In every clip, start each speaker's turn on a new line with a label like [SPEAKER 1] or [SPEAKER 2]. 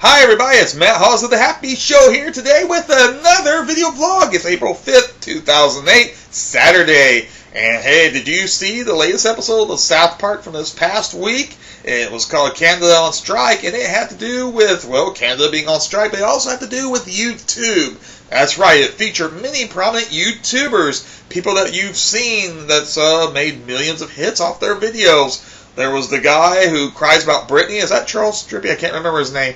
[SPEAKER 1] Hi everybody, it's MattHawes of the Happy Show here today with another video vlog. It's April 5th, 2008, Saturday. And hey, did you see the latest episode of South Park from this past week? It was called Canada on Strike, and it had to do with, well, Canada being on strike, but it also had to do with YouTube. That's right, it featured many prominent YouTubers, people that you've seen that's made millions of hits off their videos. There was the guy who cries about Britney. Is that Charles Strippy? I can't remember his name.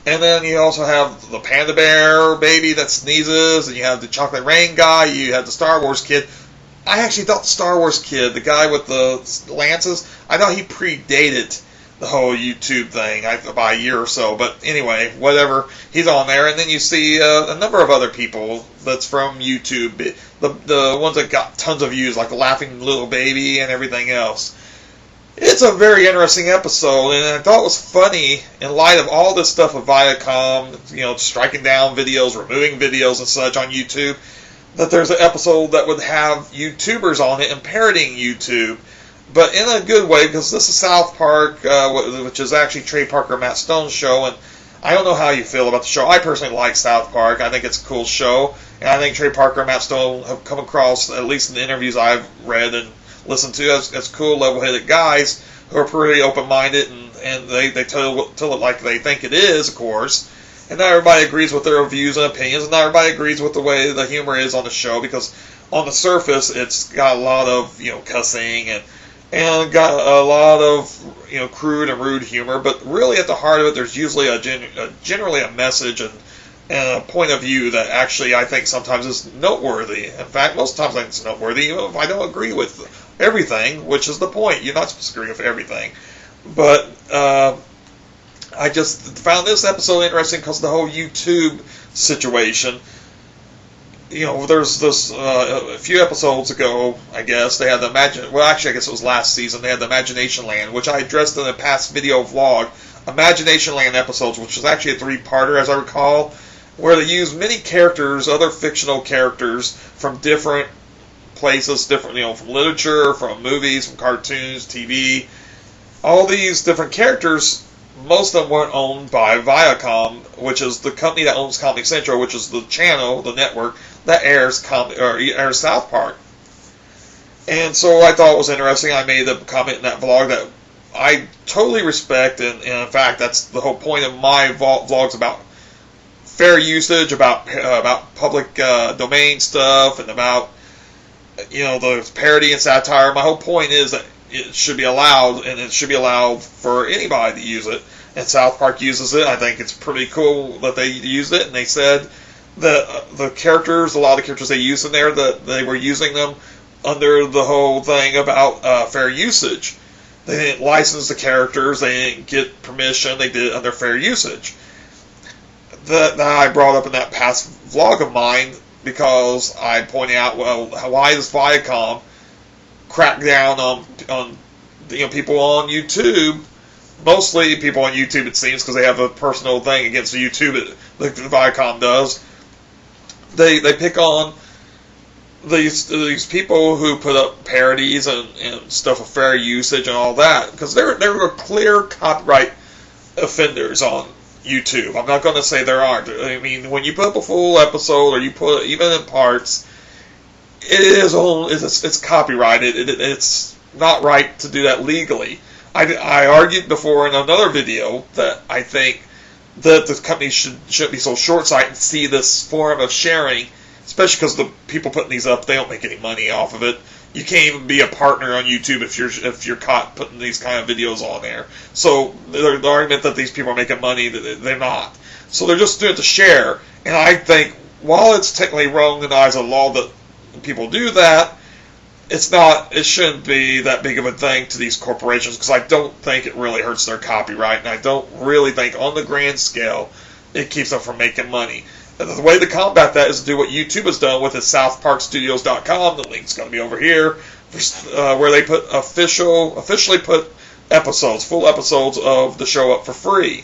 [SPEAKER 1] And then you also have the Panda Bear baby that sneezes, and you have the Chocolate Rain guy, you have the Star Wars kid. I actually thought the Star Wars kid, the guy with the lances, I thought he predated the whole YouTube thing by a year or so. But anyway, whatever, he's on there. And then you see a number of other people that's from YouTube, the ones that got tons of views, like the Laughing Little Baby and everything else. It's a very interesting episode, and I thought it was funny in light of all this stuff with Viacom, striking down videos, removing videos and such on YouTube, that there's an episode that would have YouTubers on it and parodying YouTube, but in a good way, because this is South Park, which is actually Trey Parker and Matt Stone's show, and I don't know how you feel about the show. I personally like South Park. I think it's a cool show, and I think Trey Parker and Matt Stone have come across, at least in the interviews I've read and listen to, as cool, level-headed guys who are pretty open-minded, and they tell it like they think it is, of course. And not everybody agrees with their views and opinions, and not everybody agrees with the way the humor is on the show, because on the surface it's got a lot of cussing and got a lot of crude and rude humor, but really at the heart of it there's usually generally a message and a point of view that actually I think sometimes is noteworthy. In fact, most times I think it's noteworthy, even if I don't agree with everything, which is the point. You're not supposed to agree with everything. But I just found this episode interesting because of the whole YouTube situation. There's this, a few episodes ago, I guess, they had the I guess it was last season, they had the Imagination Land, which I addressed in a past video vlog. Imagination Land episodes, which is actually a three-parter, as I recall, where they use many characters, other fictional characters from different places, different, from literature, from movies, from cartoons, TV. All these different characters, most of them weren't owned by Viacom, which is the company that owns Comedy Central, which is the channel, the network that airs South Park. And so I thought it was interesting. I made a comment in that vlog that I totally respect, and in fact, that's the whole point of my vlogs, about fair usage, about public domain stuff, and about the parody and satire. My whole point is that it should be allowed, and it should be allowed for anybody to use it. And South Park uses it. I think it's pretty cool that they used it, and they said that a lot of the characters they used in there, that they were using them under the whole thing about fair usage. They didn't license the characters, they didn't get permission, they did it under fair usage. That I brought up in that past vlog of mine, because I pointed out, well, why does Viacom crack down on people on YouTube? Mostly people on YouTube, it seems, because they have a personal thing against YouTube, like Viacom does. They pick on these people who put up parodies and stuff with fair usage and all that, because there are clear copyright offenders on YouTube. I'm not going to say there aren't. I mean, when you put up a full episode, or you put even in parts, it's copyrighted. It's not right to do that legally. I argued before in another video that I think that the company shouldn't be so short-sighted and see this form of sharing, especially because the people putting these up, they don't make any money off of it. You can't even be a partner on YouTube if you're caught putting these kind of videos on there. So the argument that these people are making money, they're not. So they're just doing it to share. And I think while it's technically wrong in the eyes of the law that people do that, it shouldn't be that big of a thing to these corporations, because I don't think it really hurts their copyright, and I don't really think on the grand scale it keeps them from making money. And the way to combat that is to do what YouTube has done with its SouthParkStudios.com. The link's going to be over here, where they officially put full episodes of the show up for free.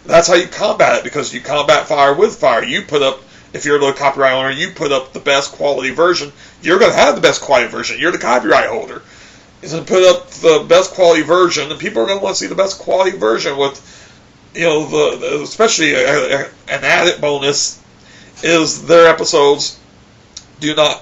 [SPEAKER 1] That's how you combat it, because you combat fire with fire. You put up, if you're the copyright owner, you put up the best quality version. You're going to have the best quality version. You're the copyright holder. is to put up the best quality version, and people are going to want to see the best quality version with especially an added bonus is their episodes do not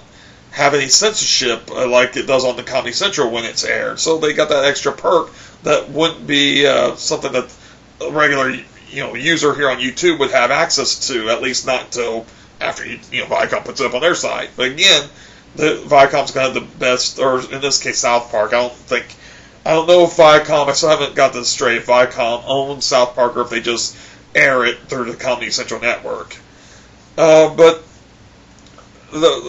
[SPEAKER 1] have any censorship like it does on the Comedy Central when it's aired. So they got that extra perk that wouldn't be something that a regular user here on YouTube would have access to, at least not until after Viacom puts it up on their site. But again, the Viacom's got the best, or in this case South Park. I don't know if Viacom, I still haven't got this straight, if Viacom owns South Park or if they just air it through the Comedy Central network.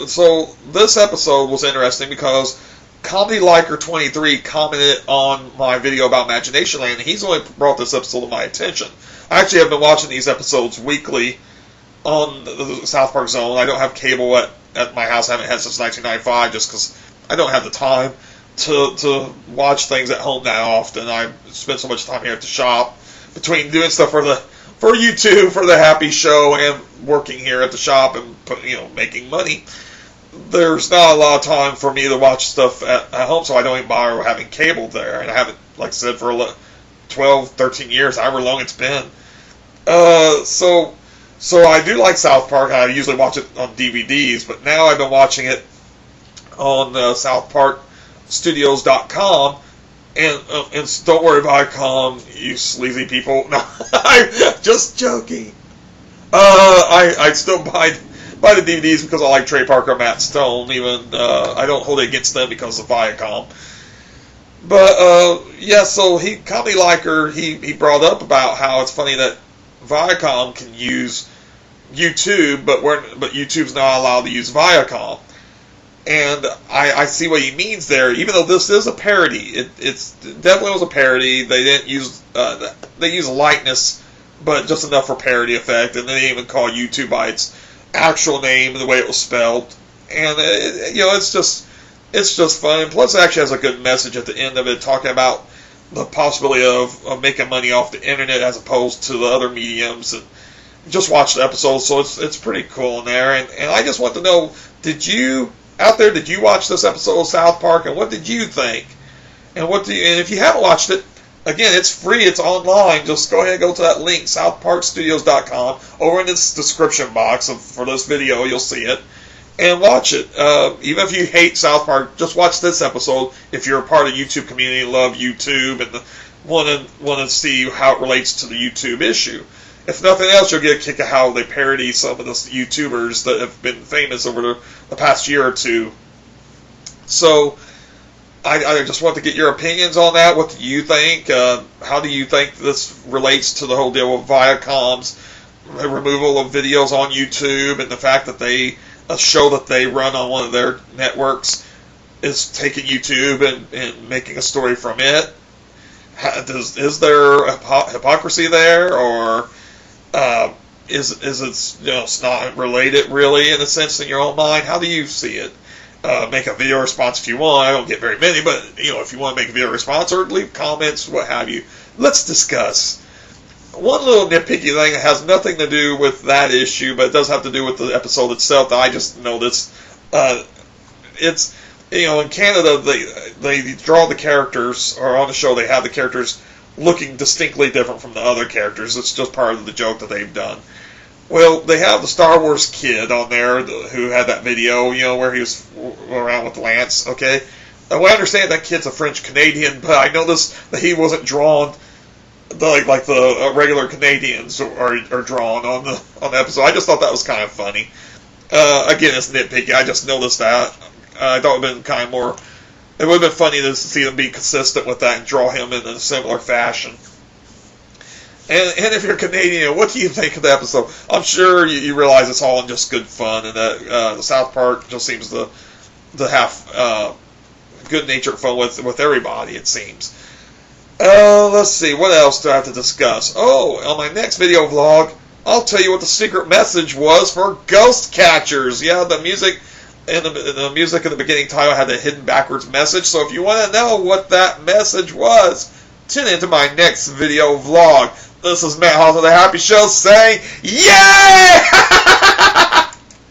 [SPEAKER 1] So this episode was interesting because Comedy Liker 23 commented on my video about Imagination Land, and he's only brought this episode to my attention. I actually have been watching these episodes weekly on the South Park Zone. I don't have cable at my house. I haven't had since 1995 just because I don't have the time to watch things at home that often. I spend so much time here at the shop between doing stuff for YouTube, for the Happy Show, and working here at the shop and making money. There's not a lot of time for me to watch stuff at home, so I don't even bother having cable there. And I haven't, like I said, for 12, 13 years, however long it's been. So I do like South Park. I usually watch it on DVDs, but now I've been watching it on SouthParkStudios.com. And don't worry, Viacom, you sleazy people. No, I'm just joking. I still buy the DVDs because I like Trey Parker and Matt Stone. Even I don't hold it against them because of Viacom. But so Comedy Liker he brought up about how it's funny that Viacom can use YouTube, but YouTube's not allowed to use Viacom. And I see what he means there. Even though this is a parody, it definitely was a parody. They didn't use they use likeness, but just enough for parody effect. And they didn't even call YouTube by its actual name, the way it was spelled. And it's just fun. And plus, it actually has a good message at the end of it, talking about the possibility of making money off the internet as opposed to the other mediums. And just watch the episode, so it's pretty cool in there. And I just want to know, did you watch this episode of South Park, and what did you think? And if you haven't watched it, again, it's free, it's online. Just go ahead and go to that link, SouthParkStudios.com, over in this description box for this video, you'll see it, and watch it. Even if you hate South Park, just watch this episode if you're a part of the YouTube community, love YouTube, and want to see how it relates to the YouTube issue. If nothing else, you'll get a kick of how they parody some of the YouTubers that have been famous over the past year or two. So, I just want to get your opinions on that. What do you think? How do you think this relates to the whole deal with Viacom's removal of videos on YouTube, and the fact that a show that they run on one of their networks is taking YouTube and making a story from it? Is there hypocrisy there, or is it it's not related really in a sense in your own mind? How do you see it? Make a video response if you want. I don't get very many, but if you want to make a video response or leave comments, what have you, let's discuss. One little nitpicky thing that has nothing to do with that issue, but it does have to do with the episode itself, that I just noticed. It's in Canada they draw the characters, or on the show they have the characters looking distinctly different from the other characters. It's just part of the joke that they've done. Well, they have the Star Wars kid on there who had that video, where he was around with Lance, okay? Well, I understand that kid's a French-Canadian, but I noticed that he wasn't drawn like the regular Canadians are drawn on the episode. I just thought that was kind of funny. Again, it's nitpicky. I just noticed that. I thought it would have been kind of more... It would have been funny to see them be consistent with that and draw him in a similar fashion. And if you're Canadian, what do you think of the episode? I'm sure you realize it's all in just good fun, and that the South Park just seems to have good-natured fun with everybody, it seems. Let's see, what else do I have to discuss? Oh, on my next video vlog, I'll tell you what the secret message was for Ghost Catchers. Yeah, the music in the beginning title had a hidden backwards message, so if you want to know what that message was, tune into my next video vlog. This is MattHawes of the Happy Show saying, yay!